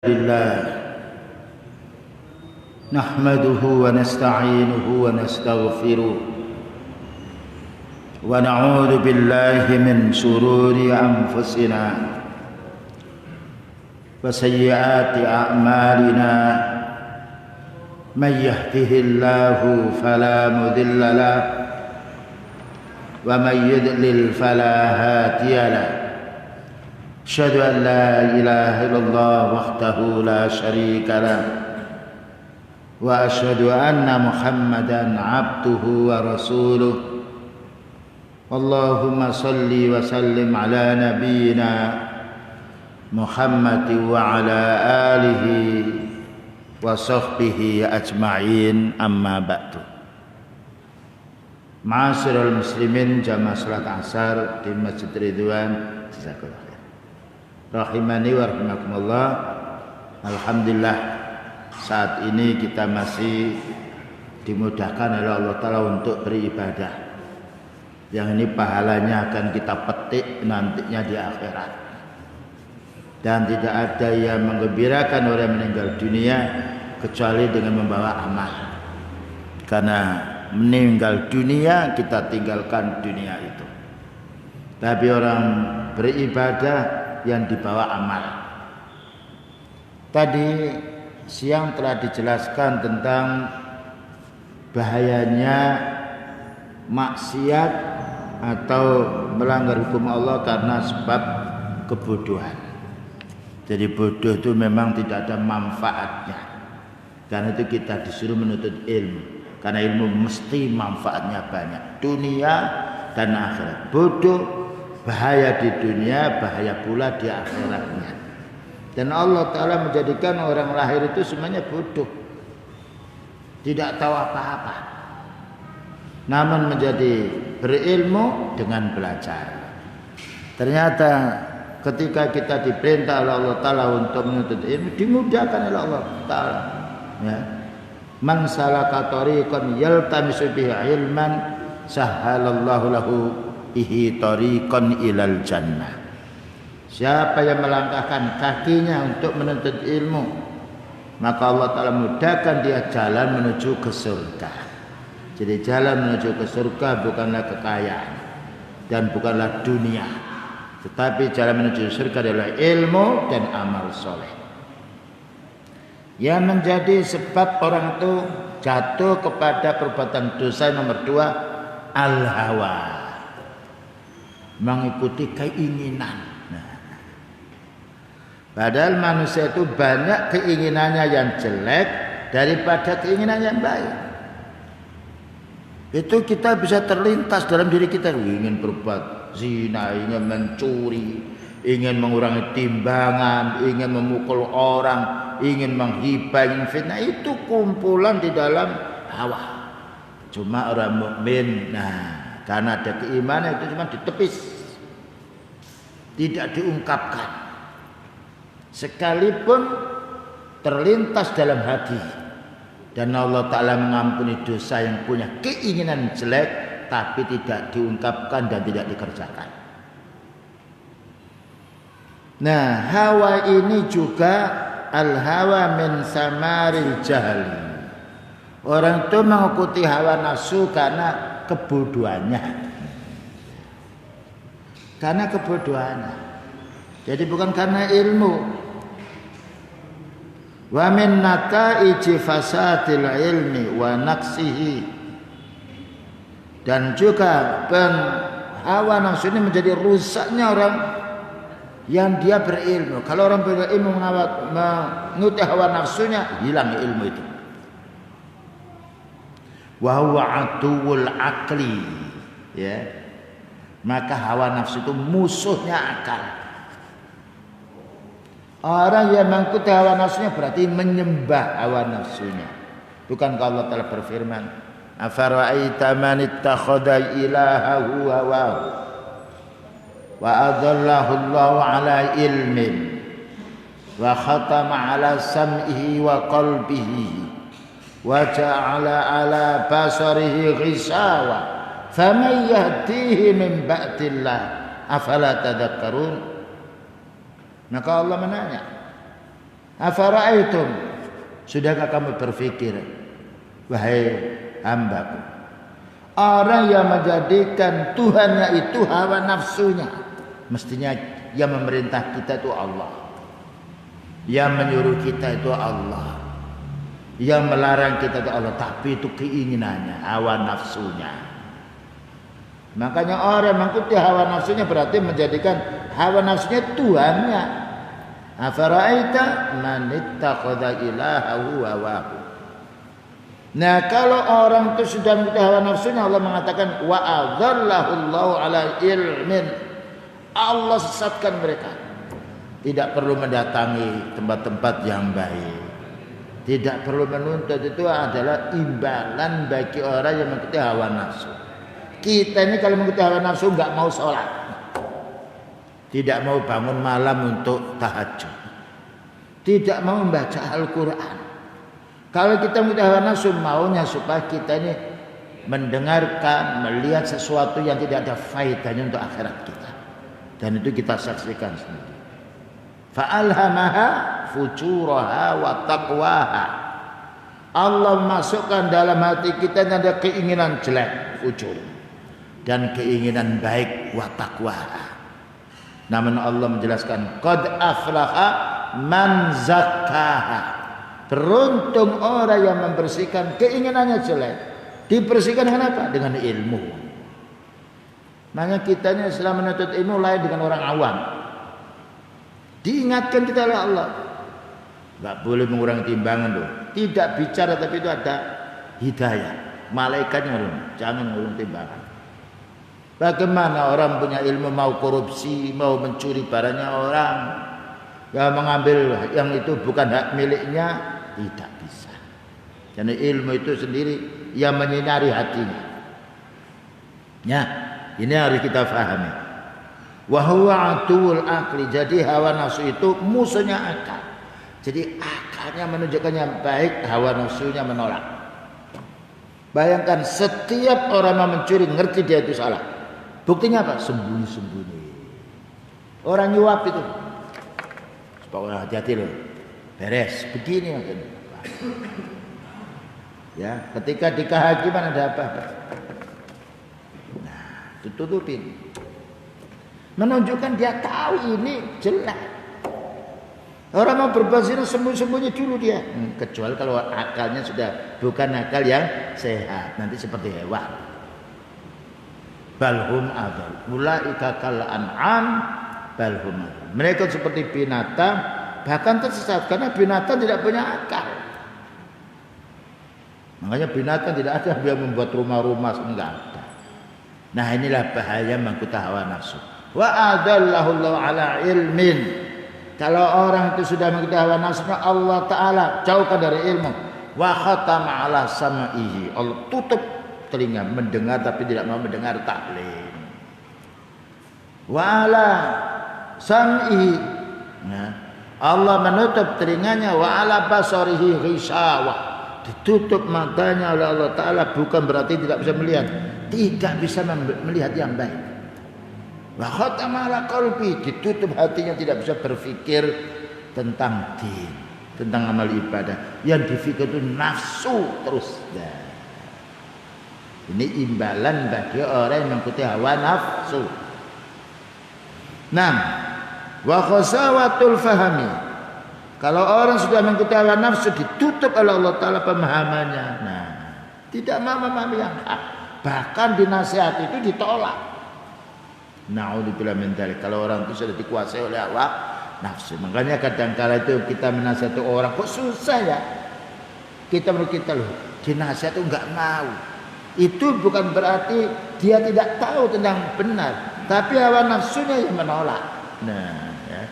لله نحمده ونستعينه ونستغفره ونعوذ بالله من شرور أنفسنا وسيئات أعمالنا من يهده الله فلا مضل له ومن يضلل فلا هادي له أشهد أن لا إله إلا الله وحده لا شريك له وأشهد أن محمدا عبده ورسوله اللهم صل وسلم على نبينا محمد وعلى آله وصحبه أجمعين أما بعد. Ma'asyiral muslimin jamaah salat asar di Masjid Ridwan, jazakallahu rahimani wa rahimakumullah. Alhamdulillah saat ini kita masih dimudahkan oleh Allah Ta'ala untuk beribadah. Yang ini pahalanya akan kita petik nantinya di akhirat. Dan tidak ada yang menggembirakan orang meninggal dunia kecuali dengan membawa amal. Karena meninggal dunia kita tinggalkan dunia itu. Tapi orang beribadah yang dibawa amal. Tadi siang telah dijelaskan tentang bahayanya maksiat atau melanggar hukum Allah karena sebab kebodohan. Jadi bodoh itu memang tidak ada manfaatnya. Karena itu kita disuruh menuntut ilmu. Karena ilmu mesti manfaatnya banyak, dunia dan akhirat. Bodoh bahaya di dunia, bahaya pula di akhiratnya. Dan Allah Ta'ala menjadikan orang lahir itu semuanya bodoh, tidak tahu apa-apa, namun menjadi berilmu dengan belajar. Ternyata ketika kita diperintah oleh Allah Ta'ala untuk menuntut ilmu, dimudahkan oleh Allah Ta'ala, ya. Man salaka tariqan yaltamisu bihi ilman sahhalallahu lahu bihi tariqan ilal jannah. Siapa yang melangkahkan kakinya untuk menuntut ilmu, maka Allah Ta'ala mudahkan dia jalan menuju ke surga. Jadi jalan menuju ke surga bukanlah kekayaan dan bukanlah dunia, tetapi jalan menuju surga adalah ilmu dan amal soleh. Yang menjadi sebab orang itu jatuh kepada perbuatan dosa yang nomor 2, al-hawa, mengikuti keinginan. Padahal manusia itu banyak keinginannya yang jelek daripada keinginan yang baik. Itu kita bisa terlintas dalam diri kita, ingin berbuat zina, ingin mencuri, ingin mengurangi timbangan, ingin memukul orang, ingin menghibah, ingin fitnah. Itu kumpulan di dalam hawa. Cuma orang mukmin, karena ada keimanan itu cuma ditepis, tidak diungkapkan. Sekalipun terlintas dalam hati, dan Allah Ta'ala mengampuni dosa yang punya keinginan jelek, tapi tidak diungkapkan dan tidak dikerjakan. Nah, hawa ini juga al-hawa min samaril jahli. Orang itu mengikuti hawa nafsu karena kebodohannya. Karena kebodohannya. Jadi bukan karena ilmu. Wa min nataiji fasadil ilmi wa naqsihi. Dan juga hawa nafsu ini menjadi rusaknya orang yang dia berilmu. Kalau orang berilmu mengikuti hawa nafsunya, hilang ilmu itu. Wa huwa aduwwul aqli, ya. Maka hawa nafsu itu musuhnya akal. Orang yang mengikuti hawa nafsunya berarti menyembah hawa nafsunya. Bukankah Allah Ta'ala berfirman, afara'aita man ittakhadha ilahahu hawahu wa adallahu Allahu ala ilmin wa khatama ala sam'ihi wa qalbihi wa ja'ala ala basarihi ghishawa faman yahdihi min ba'dillah afala tadhakkarun. Maka Allah menanya, Afara'aitum, sudahkah kamu berpikir, wahai hambaku, orang yang menjadikan Tuhannya itu hawa nafsunya. Mestinya yang memerintah kita itu Allah, yang menyuruh kita itu Allah, yang melarang kita itu Allah, tapi itu keinginannya, hawa nafsunya. Makanya orang mengikuti hawa nafsunya berarti menjadikan hawa nafsunya Tuhannya. Afara'aita man ittakhadha ilahahu hawahu. Nah, kalau orang itu sudah mengikuti hawa nafsunya, Allah mengatakan wa adallahu Allahu ala ilmin. Allah sesatkan mereka. Tidak perlu mendatangi tempat-tempat yang baik. Tidak perlu menuntut, itu adalah imbalan bagi orang yang mengikuti hawa nafsu. Kita ini kalau mengikuti hawa nafsu enggak mau sholat, tidak mau bangun malam untuk tahajud, tidak mau membaca Al-Quran. Kalau kita mengikuti hawa nafsu, maunya supaya kita ini mendengarkan, melihat sesuatu yang tidak ada faedahnya untuk akhirat kita. Dan itu kita saksikan sendiri. Fa'alhamaha fujuraha wa taqwaha. Allah masukkan dalam hati kita ada keinginan jelek, fujur, dan keinginan baik, wa taqwaha. Namun Allah menjelaskan qad aflaha man zakkaha. Beruntung orang yang membersihkan keinginannya jelek. Dibersihkan dengan apa? Dengan ilmu. Makanya kita ini setelah menuntut ilmu lain dengan orang awam. Diingatkan kita oleh Allah, nggak boleh mengurangi timbangan loh. Tidak bicara tapi itu ada hidayah. Malaikatnya jangan mengurangi timbangan. Bagaimana orang punya ilmu mau korupsi, mau mencuri barangnya orang, ya mengambil yang itu bukan hak miliknya, tidak bisa. Karena ilmu itu sendiri yang menyinari hatinya. Ya. Ini harus kita pahami. Wa huwa atul akli. Jadi hawa nafsu itu musuhnya akal. Jadi akalnya menunjukkan yang baik, hawa nafsunya menolak. Bayangkan setiap orang mau mencuri ngerti dia itu salah. Buktinya apa? Sembunyi-sembunyi. Orang nyuap itu. Pokoknya hati-hati loh. Beres begini maksudnya. Ya, ketika di kehakiman ada apa-apa, tutupin, menunjukkan dia tahu ini jelek. Orang mau berbuat zina sembunyi-sembunyi dulu dia, kecuali kalau akalnya sudah bukan akal yang sehat, nanti seperti hewan. Balhum adal, ulaika kal an'am balhum adal. Mereka seperti binatang, bahkan tersesat karena binatang tidak punya akal. Makanya binatang tidak ada yang membuat rumah-rumah, enggak ada. Nah, inilah bahaya mengikuti hawa nafsu. Wa adallahu Allah ala ilmin. Kalau orang itu sudah mengikuti hawa nafsu, Allah Ta'ala jauhkan dari ilmu. Wa khatama ala sam'ihi. Allah tutup telinga mendengar tapi tidak mau mendengar taklim. Wa ala sam'ihi. Nah, Allah menutup telinganya. Wa ala basarihi ghisawah. Ditutup matanya oleh Allah Ta'ala, bukan berarti tidak bisa melihat. Tidak bisa melihat yang baik. Wa khatama ala qalbi, ditutup hatinya, tidak bisa berpikir tentang din, tentang amal ibadah. Yang difikir itu nafsu terus. Ini imbalan bagi orang yang mengikuti hawa nafsu. Nah, wa khasawatul fahami. Kalau orang sudah mengikuti hawa nafsu, ditutup oleh Allah Ta'ala pemahamannya. Nah, tidak mau memahami yang hak. Bahkan dinasihat itu ditolak. Na'udzubillah min dzalik. Kalau orang itu sudah dikuasai oleh hawa nafsu. Makanya kadang-kala itu kita menasihati orang, kok susah ya? Kita menurut kita loh, dinasihat itu enggak mau. Itu bukan berarti dia tidak tahu tentang benar, tapi hawa nafsunya yang menolak. Nah, ya.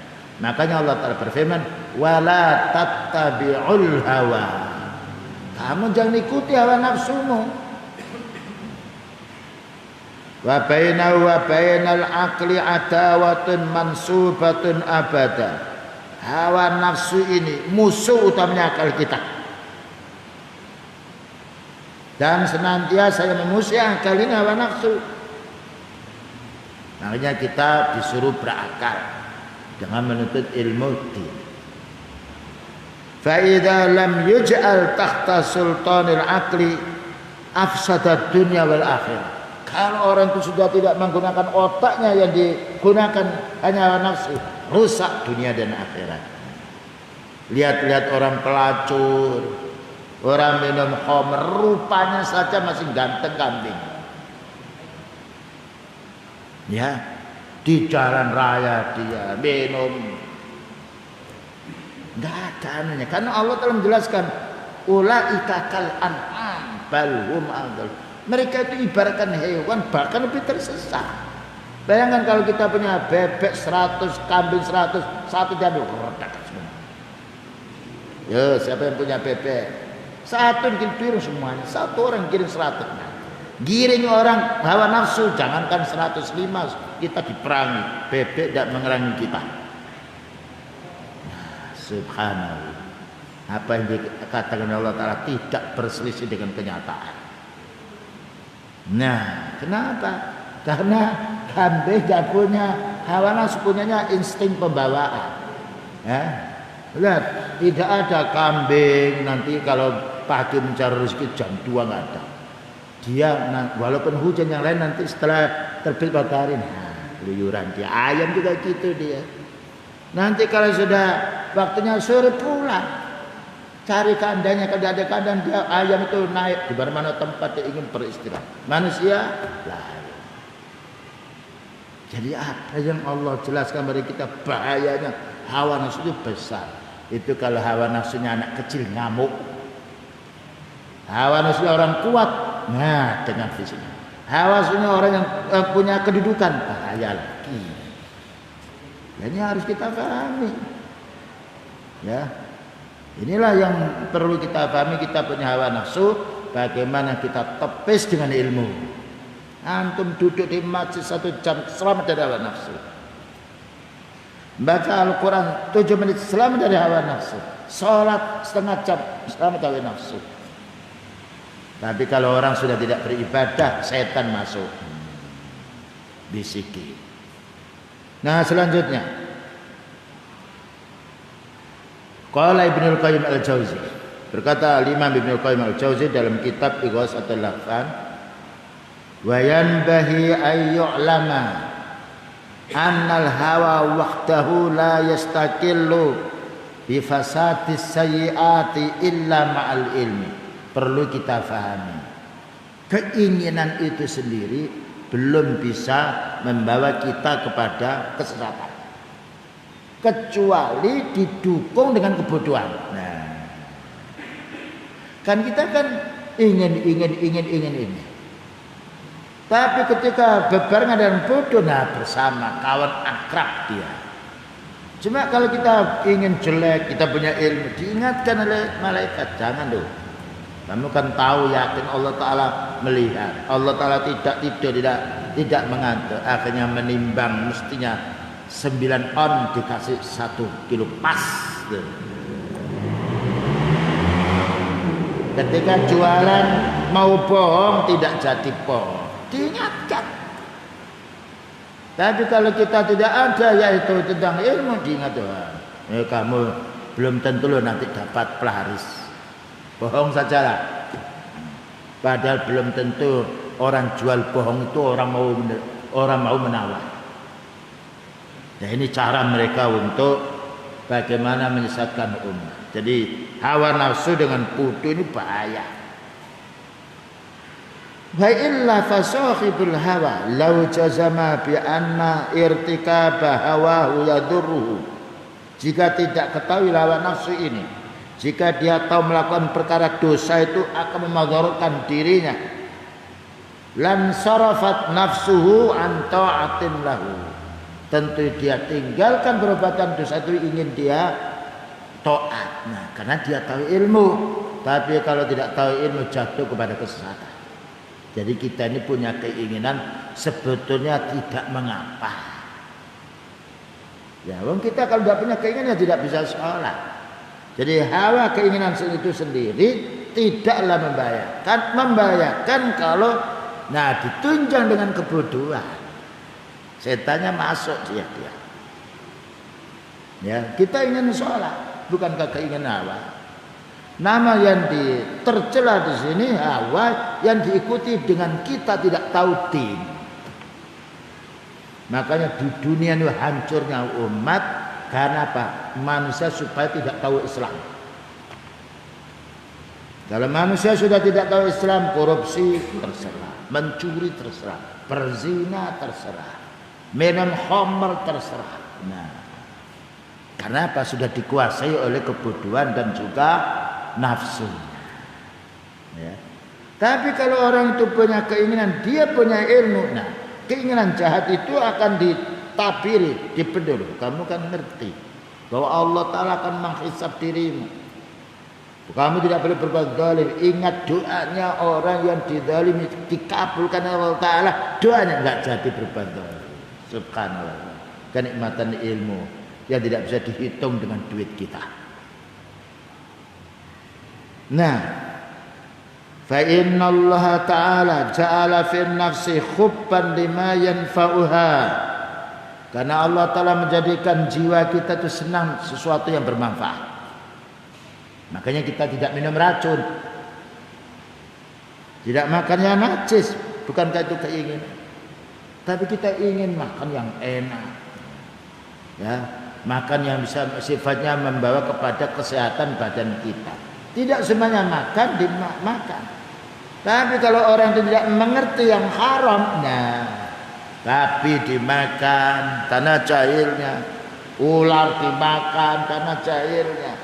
Makanya Allah Ta'ala berfirman, wala tattabi'ul hawa. Kamu jangan ikuti hawa nafsumu. Wa bainahu wa bainal aqli adawatun mansubatun abada. Hawa nafsu ini musuh utamanya akal kita. Dan senantiasa yang memusuhi akal ini hawa nafsu. Makanya kita disuruh berakal dengan menuntut ilmu din. Fa idza lam yuj'al tahta sultanil aqli afsadad dunya wal akhirah. Kalau orang itu sudah tidak menggunakan otaknya, yang digunakan hanya hawa nafsu, rusak dunia dan akhirat. Lihat-lihat orang pelacur, orang minum khamr, rupanya saja masih ganteng kambing. Ya, di jalan raya dia minum, nggak ada anunya. Karena Allah telah menjelaskan, ulaika kal an'am bal hum adall. Mereka itu ibaratkan hewan, bahkan lebih tersesat. Bayangkan kalau kita punya bebek 100, kambing 100, satu diambil redak semua. Ya, siapa yang punya bebek? Satu bikin piring semuanya, satu orang kirim 100. Giring orang hawa nafsu, jangankan 105, kita diperangi. Bebek tidak mengerangi kita. Nah, subhanallah. Apa yang dikatakan Allah Ta'ala tidak berselisih dengan kenyataan. Nah, kenapa? Karena kambing tidak punya hawa nafsu, punyanya insting pembawaan. Ya, lihat, tidak ada kambing nanti kalau pagi mencari rezeki jam 2 nggak ada. Dia walaupun hujan yang lain nanti setelah terbit matahari, keluyuran dia. Ayam juga gitu dia. Nanti kalau sudah waktunya sore pulang, cari kandangnya. Kalau ada kandang, dia ayam itu naik di mana-mana tempat dia ingin beristirahat. Manusia lain. Jadi apa yang Allah jelaskan bagi kita, bahayanya hawa nafsu itu besar. Itu kalau hawa nafsunya anak kecil ngamuk. Hawa nafsunya orang kuat, nah dengan fisiknya. Hawa nafsunya orang yang punya kedudukan, bahaya lagi. Ini harus kita pahami. Ya. Inilah yang perlu kita pahami. Kita punya hawa nafsu, bagaimana kita tepis dengan ilmu. Antum duduk di masjid 1 jam, selamat dari hawa nafsu. Baca Al-Quran 7 menit, selamat dari hawa nafsu. Sholat setengah jam, selamat dari hawa nafsu. Tapi kalau orang sudah tidak beribadah, setan masuk, bisiki. Nah, selanjutnya qala Ibnul Qayyim Al-Jauzi, berkata Imam Ibnul Qayyim Al-Jauzi dalam kitab Ighatsatul Lahfan, wa yanbahi ay yu'lama annal hawa wahdahu la yastaqillu bi fasadis sayyiati illa ma'al ilmi. Perlu kita fahami, keinginan itu sendiri belum bisa membawa kita kepada kesesatan, kecuali didukung dengan kebodohan. Nah, kan kita kan ingin ini. Tapi ketika berbarengan dengan bodoh, nah bersama kawan akrab dia. Cuma kalau kita ingin jelek, kita punya ilmu, diingatkan oleh malaikat, jangan loh. Kamu kan tahu, yakin Allah Ta'ala melihat. Allah Ta'ala tidak tidur, tidak mengantuk. Akhirnya menimbang, mestinya 9 on dikasih 1 kilo pas. Ketika jualan mau bohong, tidak jadi bohong, diingatkan. Tapi kalau kita tidak ada, yaitu tentang ilmu, diingat doang. Kamu belum tentu loh nanti dapat pelaris. Bohong sajalah. Padahal belum tentu orang jual bohong itu orang mau menawar. Nah, ini cara mereka untuk bagaimana menyesatkan umat. Jadi hawa nafsu dengan bodoh ini bahaya. Wa illa fasahibul hawa law jazama bi anna irtikaba hawahu yadurruhu. Jika tidak ketahui hawa nafsu ini, jika dia tahu melakukan perkara dosa itu akan memudaratkan dirinya, lan sarafat nafsuhu an ta'atin lahu. Tentu dia tinggalkan perbuatan dosa itu, ingin dia taat. Nah, karena dia tahu ilmu. Tapi kalau tidak tahu ilmu, jatuh kepada kesesatan. Jadi kita ini punya keinginan sebetulnya tidak mengapa. Ya, wong kita kalau tidak punya keinginan tidak bisa sholat. Jadi hawa keinginan itu sendiri tidaklah membahayakan kalau ditunjang dengan kebodohan. Setannya masuk dia. Ya, kita ingin sholat. bukankah keinginan hawa? Nama yang tercela di sini hawa yang diikuti dengan kita tidak tahu din. Makanya di dunia ini hancurnya umat karena apa? Manusia supaya tidak tahu Islam. Kalau manusia sudah tidak tahu Islam, korupsi terserah, mencuri terserah, berzina terserah, minum khamr terserah. Nah, karena apa? Sudah dikuasai oleh kebodohan dan juga nafsu. Ya. Tapi kalau orang itu punya keinginan, dia punya ilmu, nah keinginan jahat itu akan ditabiri, dipendul. Kamu kan ngerti bahwa Allah Ta'ala akan menghisab dirimu. Kamu tidak boleh berbuat zalim. Ingat doanya orang yang dizalimi dikabulkan Allah Ta'ala. Doanya enggak jadi berbuat zalim. Subhanallah. Kenikmatan ilmu yang tidak bisa dihitung dengan duit kita. Nah, fa inna Allah Ta'ala ja'ala fi nafsi khubban lima yanfa'uha. Karena Allah Ta'ala menjadikan jiwa kita itu senang sesuatu yang bermanfaat. Makanya kita tidak minum racun, tidak makan yang najis. Bukankah itu keinginan? Tapi kita ingin makan yang enak, ya, makan yang bisa sifatnya membawa kepada kesehatan badan kita. Tidak semuanya makan dimakan. Tapi kalau orang tidak mengerti yang haram, nah, tapi dimakan karena jahilnya, ular dimakan karena jahilnya.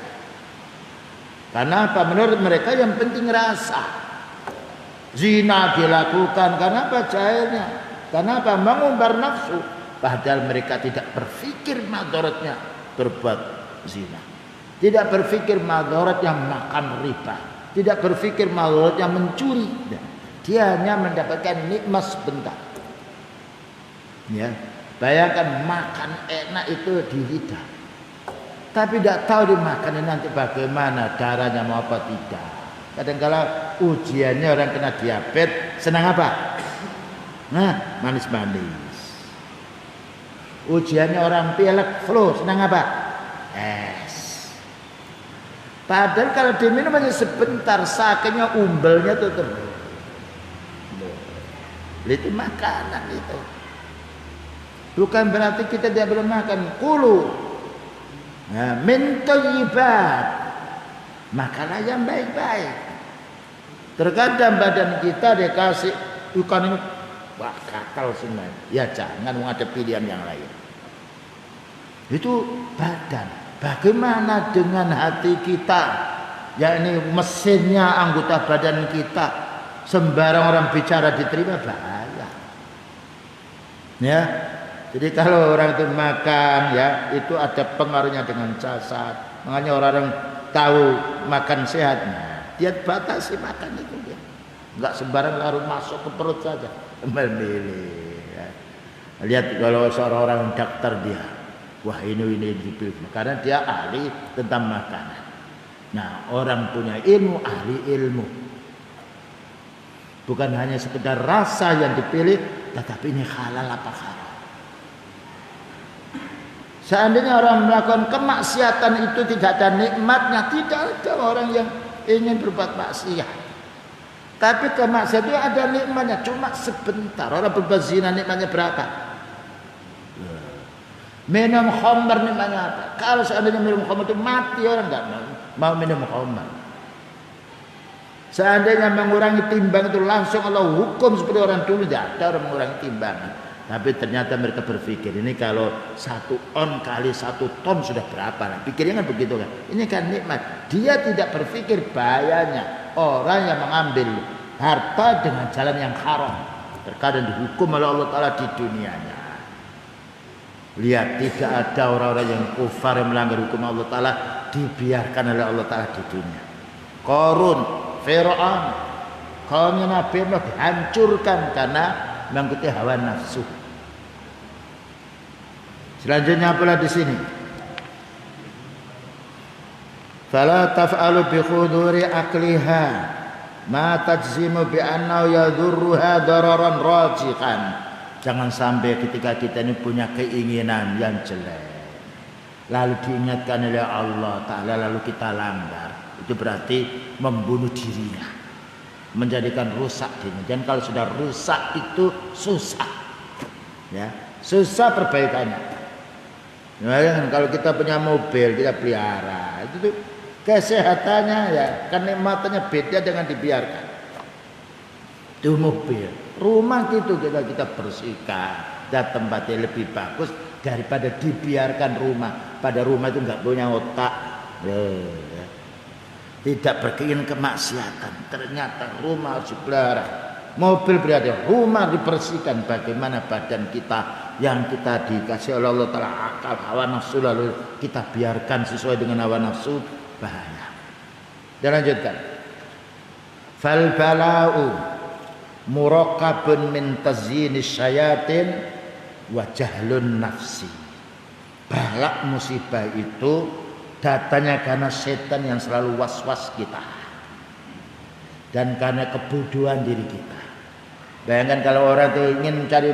Karena apa? Menurut mereka yang penting rasa. Zina dilakukan karena apa? Jahilnya. Karena apa? Mengumbar nafsu. Padahal mereka tidak berpikir madaratnya berbuat zina. Tidak berpikir madaratnya makan riba. Tidak berpikir madaratnya mencuri. Dia hanya mendapatkan nikmat sebentar. Ya, bayangkan makan enak itu di lidah. Tapi tidak tahu dimakan nanti bagaimana, darahnya mau apa tidak. Kadang-kala ujiannya orang kena diabetes, senang apa? Nah, manis-manis. Ujiannya orang pilek, flu, senang apa? Es. Padahal kalau diminum hanya sebentar, sakitnya umbelnya tuh terus. Itu makanan itu. Bukan berarti kita tidak boleh makan. Kulu. Nah, min thayyibat, makanlah yang baik-baik. Terkadang badan kita dikasih ikan ini, wah gatal semua. Ya jangan ada pilihan yang lain. Itu badan. Bagaimana dengan hati kita? Yakni mesinnya anggota badan kita. Sembarang orang bicara diterima bahaya. Ya. Jadi kalau orang itu makan, ya itu ada pengaruhnya dengan jasad. Makanya orang tahu makan sehat, nah, dia batasi makan itu ya. Enggak sembarang larut masuk ke perut saja. Memilih. Ya. Lihat kalau seorang dokter dia, wah ini dipilih karena dia ahli tentang makanan. Nah orang punya ilmu, ahli ilmu. Bukan hanya sekedar rasa yang dipilih, tetapi ini halal apa haram. Seandainya orang melakukan kemaksiatan itu tidak ada nikmatnya, tidak ada orang yang ingin berbuat maksiat. Tapi kemaksiatan itu ada nikmatnya, cuma sebentar. Orang berbuat zina nikmatnya berapa? Minum khamr nikmatnya apa? Kalau seandainya minum khamr itu mati orang nggak mau minum khamr. Seandainya mengurangi timbang itu langsung Allah hukum seperti orang dulu, tidak ada orang mengurangi timbangan. Tapi ternyata mereka berpikir ini kalau 1 on kali 1 ton sudah berapa lah. Pikirnya kan begitu kan. Ini kan nikmat. Dia tidak berpikir bahayanya orang yang mengambil harta dengan jalan yang haram. Terkadang dihukum oleh Allah Ta'ala di dunianya. Lihat tidak ada orang-orang yang kufar yang melanggar hukum Allah Ta'ala dibiarkan oleh Allah Ta'ala di dunia. Qarun, Fir'aun, kaumnya Nabi Nuh dihancurkan karena mengikuti hawa nafsu. Selanjutnya apalah di sini? Fala taf'alu bi khuduri akliha ma tajzimu bi annahu yadhurruha dararan rajihan. Jangan sampai ketika kita ini punya keinginan yang jelek, lalu diingatkan oleh Allah Ta'ala lalu kita langgar, itu berarti membunuh dirinya, menjadikan rusak dirinya. Dan kalau sudah rusak itu susah, ya susah perbaikannya. Nah, kalau kita punya mobil kita pelihara, itu tuh kesehatannya ya kenikmatannya beda dengan dibiarkan. Itu mobil, rumah gitu kita bersihkan, dan tempatnya lebih bagus daripada dibiarkan rumah. Pada rumah itu nggak punya otak, ya. Tidak berkeinginan kemaksiatan. Ternyata rumah harus dipelihara, mobil berarti rumah dibersihkan. Bagaimana badan kita yang kita dikasih oleh Allah Ta'ala akal, hawa nafsu, lalu kita biarkan sesuai dengan hawa nafsu, bahaya. Dan lanjutkan, fal bala'u murakkabun min tazyinis syayatin wa jahlun nafsi. Balak musibah itu datanya karena setan yang selalu was-was kita dan karena kebodohan diri kita. Bayangkan kalau orang itu ingin mencari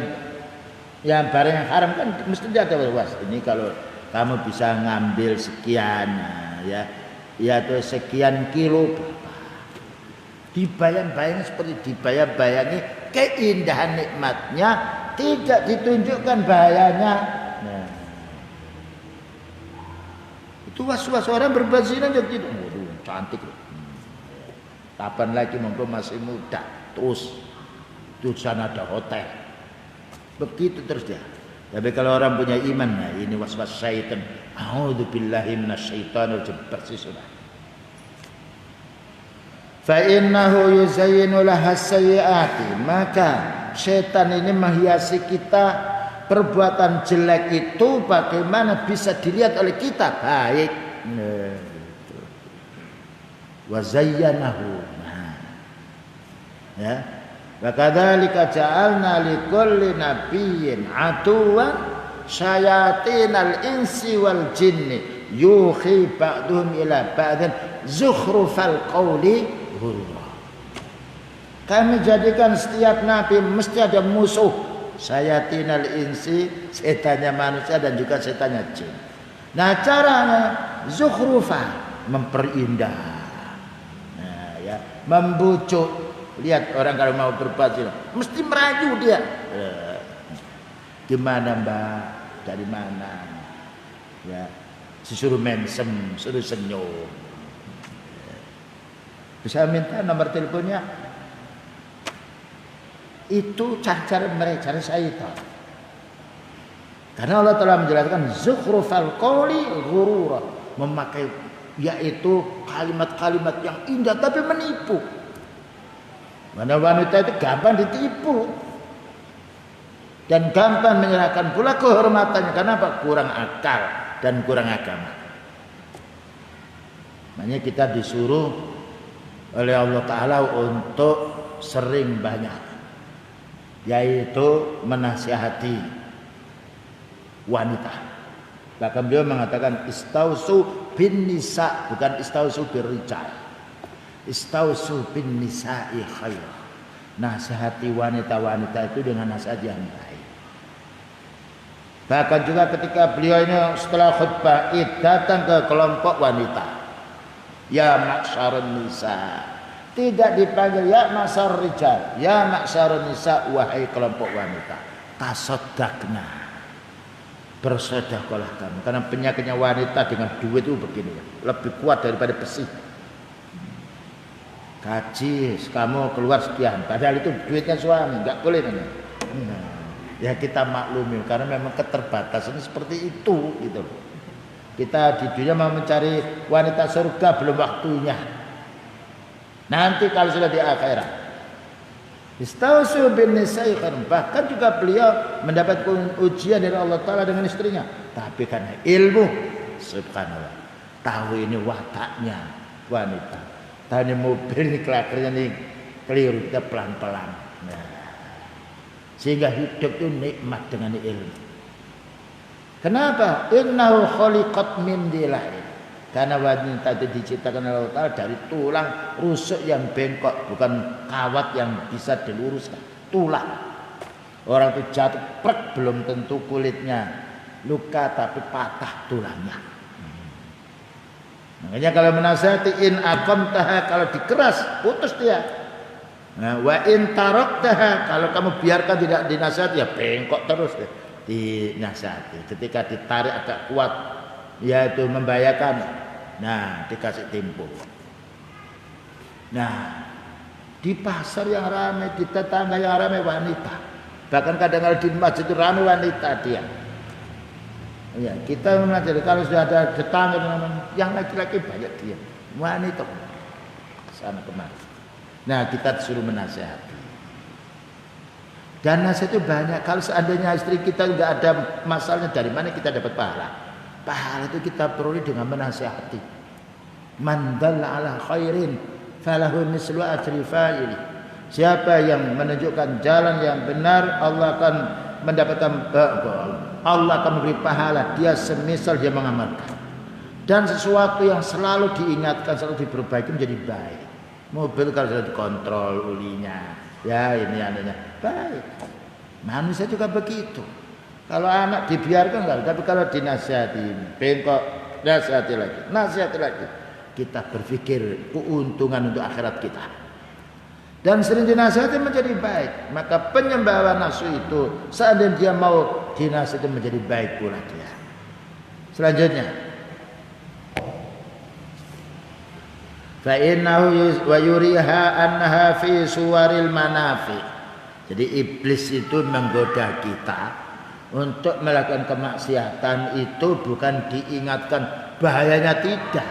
yang barang yang haram kan mesti dia ada was. Ini kalau kamu bisa ngambil sekian ya tuh sekian kilo berapa. Dibayang-bayangi seperti dibayang-bayangi keindahan nikmatnya, tidak ditunjukkan bahayanya. Nah, itu was-was orang berbuat zina jadi gitu. Waduh, cantik loh. Kapan lagi mumpung masih muda. Terus di sana ada hotel. Begitu terus dia. Tapi kalau orang punya iman, nah ini was-was syaitan. A'udzubillahi minasyaitonir rajim, bersih sudah. Fa innahu yuzayyinu lahas sayyiati, maka setan ini menghiasi kita. Perbuatan jelek itu bagaimana bisa dilihat oleh kita baik. Wa zayyanahu. Ya. Wa kadzalika ja'alna likulli nabiyyin aduwan syayatinal insi wal jinni yuhi ba'duhum ila ba'din zukhrufal qawli ghurura. Kami jadikan setiap nabi mesti ada musuh, syayatinal insi, setannya manusia dan juga setannya jin. Nah, caranya zukhrufa, memperindah. Nah, ya, membujuk. Lihat orang kalau mau berbuat zina mesti merayu dia. Gimana Mbak? Dari mana? Ya, disuruh mensem, suruh senyum. Bisa minta nomor teleponnya. Itu cara mereka, cara syaitan. Karena Allah telah menjelaskan zukhrufal qawli ghurura, memakai yaitu kalimat-kalimat yang indah tapi menipu. Mana wanita itu gampang ditipu dan gampang menyerahkan pula kehormatannya. Kenapa? Kurang akal dan kurang agama. Makanya kita disuruh oleh Allah Ta'ala untuk sering banyak, yaitu menasihati wanita. Bahkan beliau mengatakan istausu bin nisa, bukan istausu bir rijal. Istausu bin nisa'i khair. Nasihati wanita-wanita itu dengan nasihat yang baik. Bahkan juga ketika beliau ini setelah khutbah Id datang ke kelompok wanita, ya ma'syarun nisa, tidak dipanggil ya ma'syar rijal, ya ma'syarun nisa, wahai kelompok wanita, tasaddaqna, bersedekahlah kamu. Karena penyakitnya wanita dengan duit itu begini, lebih kuat daripada besi. Gaji kamu keluar sekian, padahal itu duitnya suami, nggak boleh namanya. Ya kita maklumi karena memang keterbatasan seperti itu gitu. Kita di dunia mau mencari wanita surga belum waktunya. Nanti kalau sudah di akhirat. Istausu bin nisa'i khairan. Bahkan juga beliau mendapat ujian dari Allah Ta'ala dengan istrinya. Tapi karena ilmu, subhanallah, tahu ini wataknya wanita. Tahu ini mobil ini kelakarnya nih keliru, kita pelan-pelan. Nah, sehingga hidup itu nikmat dengan ilmu. Kenapa? Innahu khuliqat min dila'in. Karena wanita itu diciptakan oleh Allah Ta'ala dari tulang rusuk yang bengkok, bukan kawat yang bisa diluruskan. Tulang. Orang itu jatuh prek belum tentu kulitnya luka tapi patah tulangnya. Makanya kalau menasihati in aqamtaha, kalau dikeras putus dia. Nah, wa in taraktaha, kalau kamu biarkan tidak dinasihati ya bengkok terus deh. Dinasihati. Ketika ditarik agak kuat, yaitu membahayakan. Nah, dikasih tempo. Nah, di pasar yang ramai, di tetangga yang ramai wanita. Bahkan kadang-kadang di masjid itu ramai wanita dia. Ya, kita mengajari kalau sudah ada tetangga yang laki-laki banyak dia. Wanita sana kemari. Nah, kita disuruh menasihati. Dan nasihat itu banyak. Kalau seandainya istri kita nggak ada masalahnya, dari mana kita dapat pahala? Pahala itu kita peroleh dengan menasihati. Man dalla ala khairin falahu mislu ajri fa'ili. Siapa yang menunjukkan jalan yang benar, Allah akan mendapatkan Allah akan memberi pahala dia semisal dia mengamalkan. Dan sesuatu yang selalu diingatkan, selalu diperbaiki menjadi baik. Mobil kalau sudah dikontrol ulinya, ya ini adanya baik. Manusia juga begitu. Kalau anak dibiarkan enggak, tapi kalau dinasihati bengkok, nasihati lagi. Kita berpikir keuntungan untuk akhirat kita. Dan sering dinasihati menjadi baik. Maka penyembahan nafsu itu seandainya dia mau dinasihati menjadi baik pula dia. Selanjutnya, fa innahu wa yuriha annaha fi suwaril manafi. Jadi iblis itu menggoda kita untuk melakukan kemaksiatan itu bukan diingatkan bahayanya, tidak.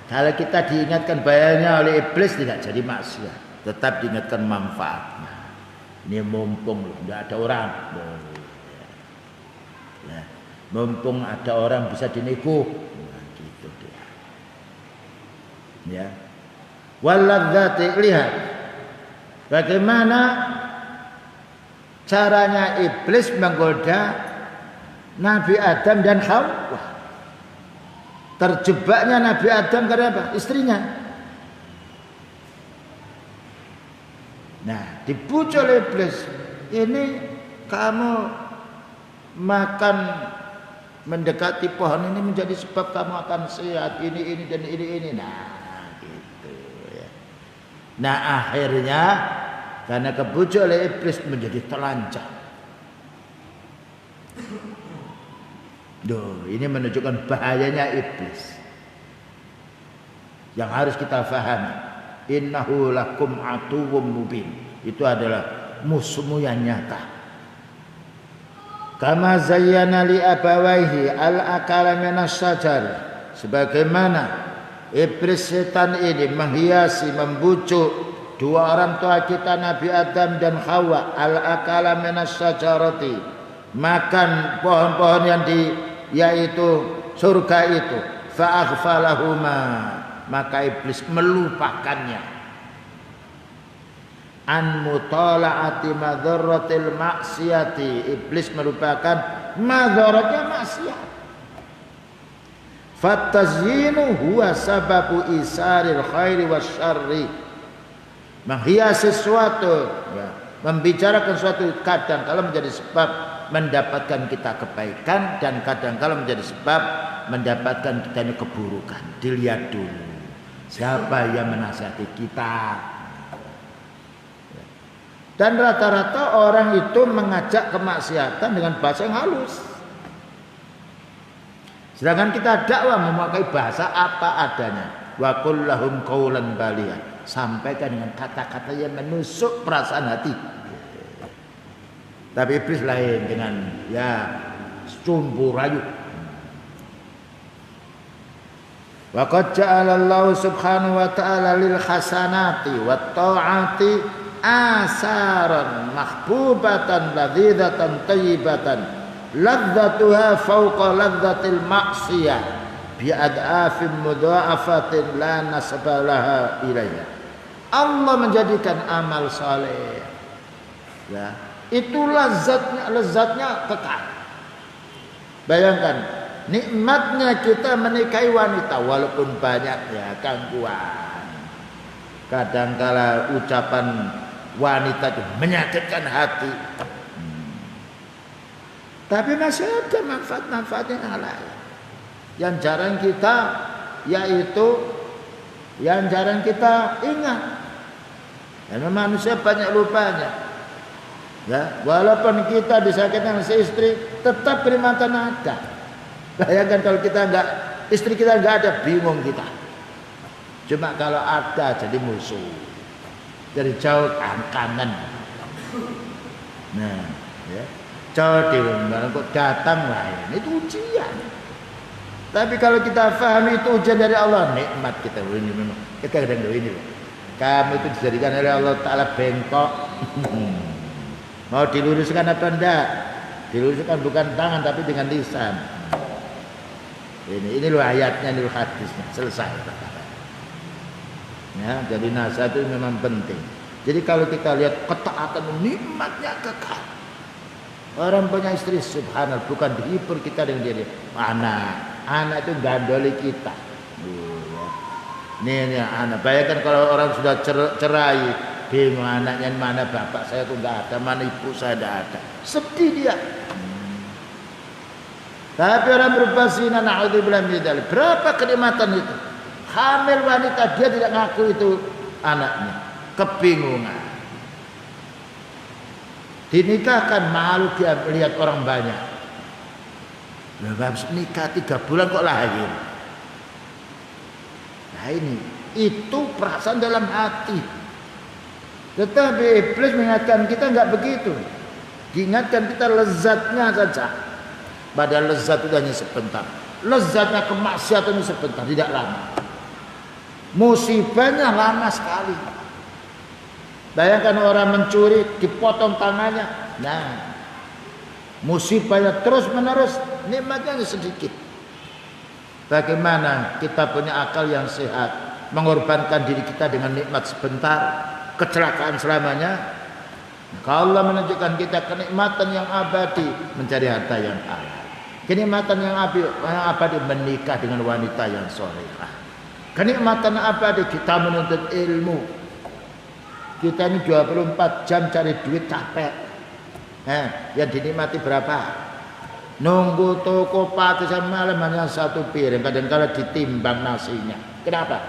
Kalau kita diingatkan bahayanya oleh iblis tidak jadi maksiat, tetap diingatkan manfaatnya. Ini mumpung tidak ada orang, ya. Mumpung ada orang bisa dinego, nah, gitu dia. Ya, waladzati, lihat bagaimana caranya iblis menggoda Nabi Adam dan Hawa. Terjebaknya Nabi Adam karena apa? Istrinya. Nah, dipujuk oleh iblis. Ini kamu makan mendekati pohon ini menjadi sebab kamu akan sehat. Ini dan ini. Nah, gitu ya. Nah, akhirnya karena kebujuk oleh iblis menjadi telanjang. Duh, ini menunjukkan bahayanya iblis. Yang harus kita fahami, innahu lakum atuwwum mubin. Itu adalah musuhmu yang nyata. Kama zayyana li abawaihi al-akala minas syajar. Sebagaimana iblis setan ini menghiasi, membujuk dua orang tua kita Nabi Adam dan Hawa, al-akala minas syajarati, makan pohon-pohon yang yaitu surga itu, fa'aghfalahuma, maka iblis melupakannya, an mutala'ati madharratil maksiati, iblis melupakan madharatnya maksiat. Fatazyinu huwa sababu isaril khairi wasyarri, menghias sesuatu, ya, membicarakan sesuatu kadang kalau menjadi sebab mendapatkan kita kebaikan dan kadang kala menjadi sebab mendapatkan kita ini keburukan. Dilihat dulu siapa yang menasihati kita. Dan rata-rata orang itu mengajak kemaksiatan dengan bahasa yang halus, sedangkan kita dakwah memakai bahasa apa adanya. Wa qul lahum qawlan baliyan, sampaikan dengan kata-kata yang menusuk perasaan hati. Tapi iblis lain dengan ya sumbu rayu. Wa qad ja'ala Allah subhanahu wa ta'ala lil hasanati wat ta'ati asaran mahbubatan ladzatan thayyibatan ladzatuha fawqa ladzatil maksiyah bi ad'afin mudha'afatin la nasabalaha ilaiha. Allah menjadikan amal saleh, ya, itu lezatnya kekal. Bayangkan nikmatnya kita menikahi wanita walaupun banyak ya gangguan. Kadangkala ucapan wanita itu menyakitkan hati. Tapi masih ada manfaat-manfaatnya yang lain. Yang jarang kita ingat. Karena manusia banyak lupanya. Ya, walaupun kita disakitkan istri, tetap kenikmatan ada. Bayangkan kalau istri kita enggak ada, bingung kita. Cuma kalau ada jadi musuh. Dari jauh kangen. Nah, ya. Jauh diundang kok datang lain. Itu ujian. Tapi kalau kita pahami itu ujian dari Allah, nikmat kita ini memang. Kita kadang ini loh. Kamu itu dijadikan oleh Allah Ta'ala bengkok. Mau diluruskan apa enggak? Diluruskan bukan tangan tapi dengan lisan. Ini loh ayatnya, ini loh hadisnya. Selesai. Ya, jadi nasihat itu memang penting. Jadi kalau kita lihat ketaatan nikmatnya kekal. Orang punya istri subhanallah, bukan dihibur kita dengan dia. Anak itu gandoli kita. Ini anak. Bayangkan kalau orang sudah cerai, bingung anaknya mana, bapak saya tuh nggak ada, mana ibu saya tidak ada, sedih dia. Tapi orang berubah zina, naudzubillah min dzalik. Berapa kenikmatan itu? Hamil wanita dia tidak ngaku itu anaknya, kebingungan. Dinikahkan malu dia melihat orang banyak. Habis nikah 3 bulan kok lahir. Nah ini, itu perasaan dalam hati. Tetapi iblis mengingatkan kita enggak begitu. Diingatkan kita lezatnya saja. Padahal lezat itu hanya sebentar. Lezatnya kemaksiatan itu sebentar, tidak lama. Musibahnya lama sekali. Bayangkan orang mencuri, dipotong tangannya. Nah, musibahnya terus menerus, nikmatnya sedikit. Bagaimana kita punya akal yang sehat, mengorbankan diri kita dengan nikmat sebentar, kecelakaan selamanya? Kalau Allah menunjukkan kita kenikmatan yang abadi, mencari harta yang halal. Kenikmatan yang abadi menikah dengan wanita yang solehah. Kenikmatan abadi kita menuntut ilmu. Kita ini 24 jam cari duit capek. Yang dinikmati berapa? Nunggu toko pagi sampai malam hanya 1 piring. Kadang-kadang ditimbang nasinya. Kenapa?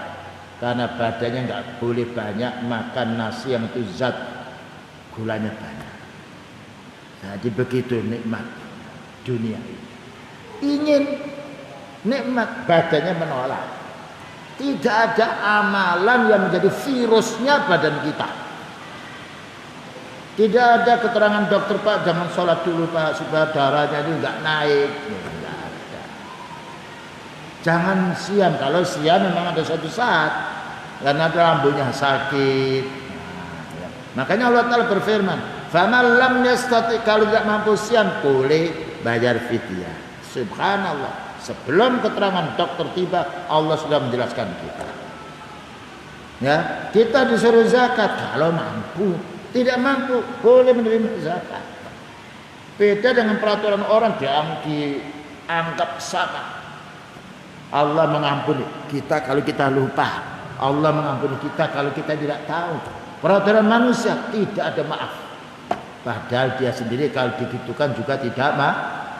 Karena badannya nggak boleh banyak makan nasi yang itu zat gulanya banyak. Jadi begitu nikmat dunia ini. Ingin nikmat, badannya menolak. Tidak ada amalan yang menjadi virusnya badan kita. Tidak ada keterangan dokter, Pak jangan sholat dulu Pak supaya darahnya itu enggak naik. Tidak ada. Jangan siam. Kalau siam memang ada suatu saat karena lambungnya sakit. Makanya Allah Ta'ala berfirman, "Faman lam yastati", kalau tidak mampu siam boleh bayar fidyah. Subhanallah. Sebelum keterangan dokter tiba, Allah sudah menjelaskan kita. Ya, kita disuruh zakat kalau mampu. Tidak mampu boleh menerima zakat. Beda dengan peraturan orang yang dianggap sama. Allah mengampuni kita kalau kita lupa. Allah mengampuni kita kalau kita tidak tahu. Peraturan manusia tidak ada maaf. Padahal dia sendiri kalau digitukan juga tidak maaf.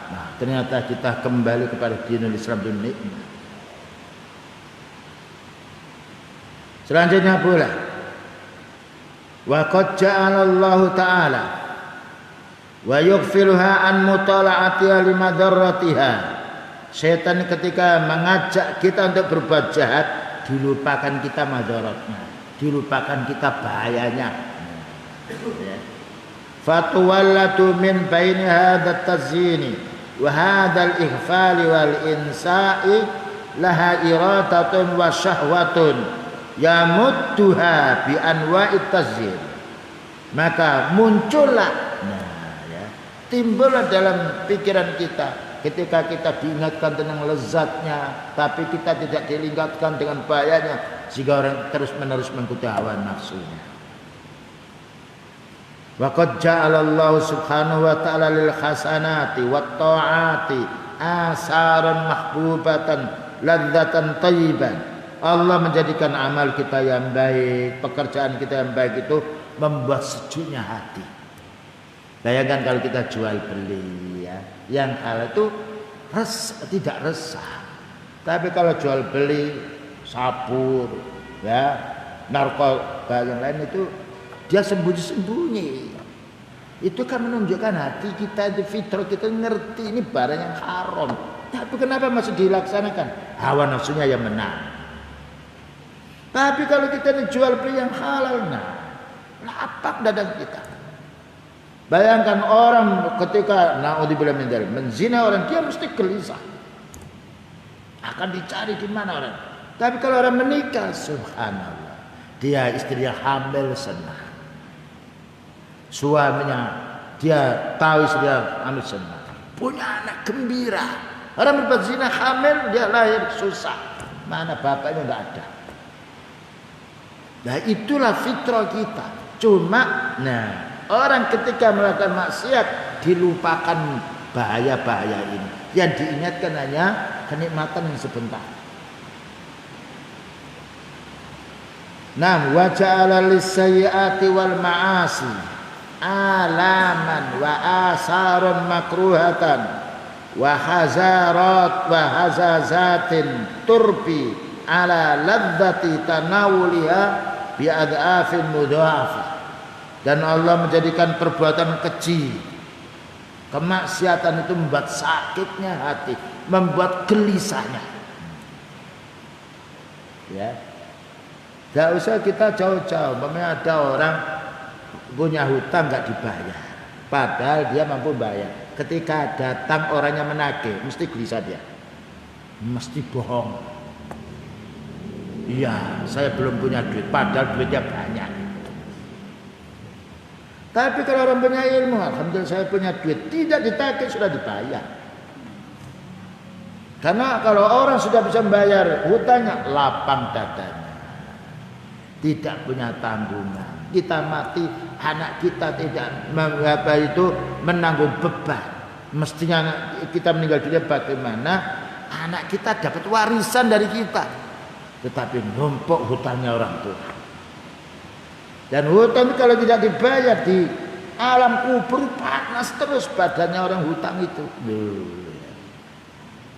Nah, ternyata kita kembali kepada dinul Islam dan nikmat. Selanjutnya pula, wa qad ja'ala Allah Ta'ala wa yughfiluha an mutala'atiha limadarratiha. Setan ketika mengajak kita untuk berbuat jahat, dilupakan kita madaratnya, dilupakan kita bahayanya. Fatuwallatu min baini hadha tazyini wa hadzal ighfali wal insa'i laha iradatun wa syahwatun yamudduha bi anwa'it tazyin. Maka muncullah timbullah dalam pikiran kita ketika kita diingatkan tentang lezatnya tapi kita tidak diingatkan dengan bahayanya, sehingga orang terus-menerus mengikuti hawa nafsunya. Wa qad ja'ala Allah subhanahu wa ta'ala lil hasanati wat ta'ati asaran mahbubatan ladzatan thayyiban. Allah menjadikan amal kita yang baik, pekerjaan kita yang baik itu membuat sejuknya hati. Bayangkan kalau kita jual beli ya. yang halal itu tidak resah. Tapi kalau jual beli sabur, ya, narkoba yang lain itu dia sembunyi-sembunyi. Itu kan menunjukkan hati kita, itu fitrah kita ngerti ini barang yang haram. Tapi kenapa masih dilaksanakan? Hawa nafsunya yang menang. Tapi kalau kita jual beli yang halal, lapak dadang kita. Bayangkan orang ketika naudzubillah min dzalik menzina orang, dia mesti gelisah. Akan dicari di mana orang. Tapi kalau orang menikah, subhanallah, dia istrinya hamil senang. Suaminya dia tahu istrinya hamil senang. Punya anak gembira. Orang berbuat zina hamil, dia lahir susah. Mana bapaknya enggak ada. Nah itulah fitrah kita. Cuma orang ketika melakukan maksiat dilupakan bahaya-bahaya ini. Yang diingatkan hanya kenikmatan yang sebentar. Wa ja'ala lis-sayyi'ati wal ma'asi alaman wa asarun makruhatan wa hazarat wa hazazatin turbi ala ladzati tanawuliha bi adafin mudha'afah. Dan Allah menjadikan perbuatan keji, kemaksiatan itu membuat sakitnya hati, membuat gelisahnya. Ya, tidak usah kita jauh-jauh. Memang ada orang punya hutang nggak dibayar, padahal dia mampu bayar. Ketika datang orangnya menagih, mesti gelisah dia, mesti bohong. Iya, saya belum punya duit, padahal duitnya banyak. Tapi kalau orang punya ilmu, alhamdulillah saya punya duit, tidak ditagih sudah dibayar. Karena kalau orang sudah bisa membayar hutangnya, lapang dadanya, tidak punya tanggungan. Kita mati, anak kita tidak menanggung beban. Mestinya kita meninggal dunia bagaimana anak kita dapat warisan dari kita, tetapi numpuk hutangnya orang tua. Dan hutang kalau tidak dibayar di alam kubur panas terus badannya orang hutang itu.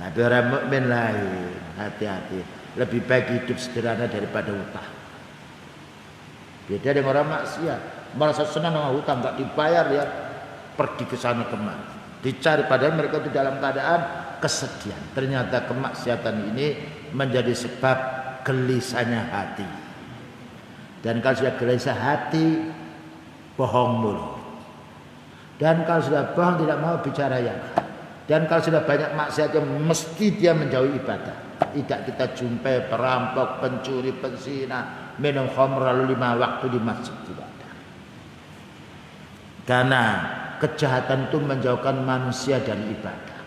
Tapi orang mukmin lain, hati-hati. Lebih baik hidup sederhana daripada hutang. Beda dengan orang maksiat, merasa senang dengan hutang, nggak dibayar ya, pergi ke sana kemari, dicari padahal mereka itu dalam keadaan kesedihan. Ternyata kemaksiatan ini menjadi sebab gelisahnya hati. Dan kalau sudah gelisah hati, bohong mulu. Dan kalau sudah bohong tidak mau bicara yang. Dan kalau sudah banyak maksiat yang mesti dia menjauhi ibadah. Tidak kita jumpai perampok, pencuri, penzina, minum khamr lalu 5 waktu di masjid tidak ada. Karena kejahatan itu menjauhkan manusia dari ibadah.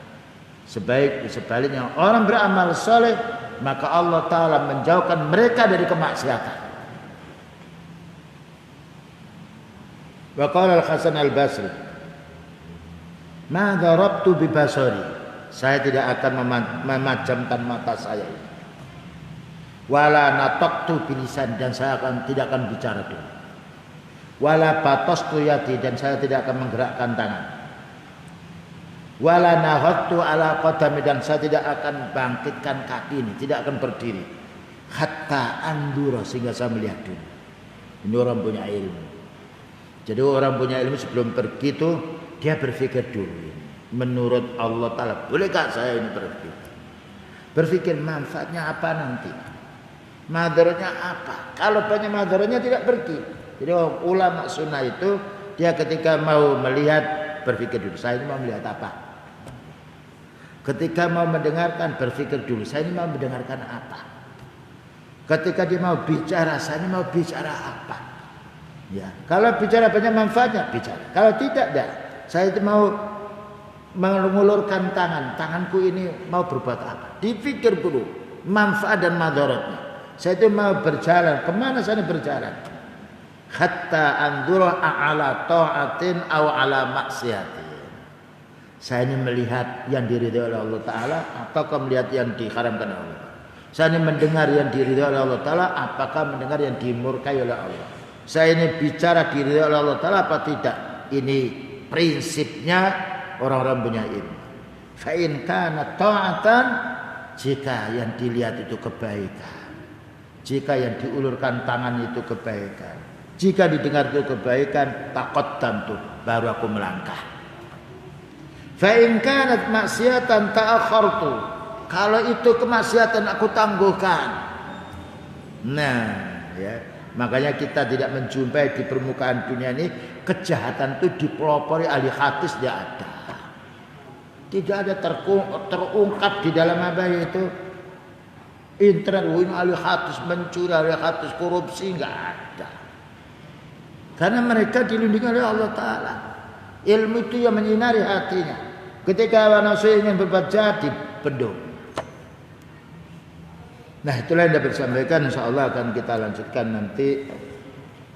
Sebaliknya orang beramal soleh, maka Allah Ta'ala menjauhkan mereka dari kemaksiatan. Wa qala al-Hasan al-Basri, ma darabtu bi basari, saya tidak akan memejamkan mata saya ini. Wala nataqtu bi lisan, dan saya tidak akan bicara dulu. Wala batastu yadi, dan saya tidak akan menggerakkan tangan. Wala nahattu ala qadami, dan saya tidak akan bangkitkan kaki ini, tidak akan berdiri. Hatta andura, sehingga saya melihat dulu. Ini orang punya ilmu. Jadi orang punya ilmu sebelum pergi itu dia berpikir dulu. Menurut Allah Ta'ala, bolehkah saya ini pergi? Berpikir manfaatnya apa nanti? Madaratnya apa? Kalau banyak madaratnya tidak pergi. Jadi ulama sunnah itu dia ketika mau melihat berpikir dulu, saya ini mau melihat apa? Ketika mau mendengarkan berpikir dulu, saya ini mau mendengarkan apa? Ketika dia mau bicara, saya ini mau bicara apa? Ya, kalau bicara banyak manfaatnya bicara. Kalau tidak, saya itu mau mengulurkan tanganku ini mau berbuat apa? Dipikir dulu manfaat dan madaratnya. Saya itu mau berjalan, kemana saya berjalan? Hatta andura ala ta'atin aw ala maksiatin. Saya ini melihat yang diridhai oleh Allah Ta'ala, ataukah melihat yang diharamkan oleh Allah. Saya ini mendengar yang diridhai oleh Allah Ta'ala, apakah mendengar yang dimurkai oleh Allah. Saya ini bicara diridhai oleh Allah Ta'ala apa tidak. Ini prinsipnya orang-orang punya ilmu. Fa in kana ta'atan, jika yang dilihat itu kebaikan, jika yang diulurkan tangan itu kebaikan, jika didengar itu kebaikan, taqaddamtu, baru aku melangkah. Fa in kanat maksiatan ta'akhartu, kalau itu kemaksiatan aku tangguhkan. Nah, ya, makanya kita tidak menjumpai di permukaan dunia ini kejahatan itu dipelopori ahli hadis, tidak ada. Tidak ada terungkap di dalam apa itu internet, ahli hadis mencuri, ahli hadis korupsi, enggak ada. Karena mereka dilindungi oleh Allah Ta'ala. Ilmu itu yang menyinari hatinya. Ketika hawa nafsu ingin berbuat jahat, dibendung. Nah, itulah yang dapat disampaikan. InsyaAllah akan kita lanjutkan nanti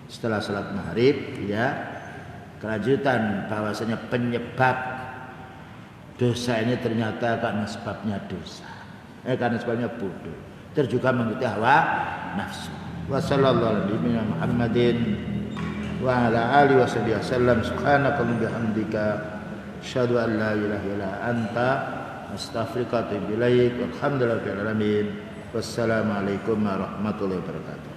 setelah salat maghrib, ya. Kelanjutan bahwasanya penyebab dosa ini ternyata karena sebabnya dosa, karena sebabnya bodoh. Terus juga mengikuti hawa nafsu. Wassallallahu alaihi Muhammadin wa ala alihi wasallam. Subhanakallahumma bihamdika asyhadu an la ilaha illa anta astaghfiruka wa atubu ilaik. Walhamdulillahirabbil alamin. Wassalamualaikum warahmatullahi wabarakatuh.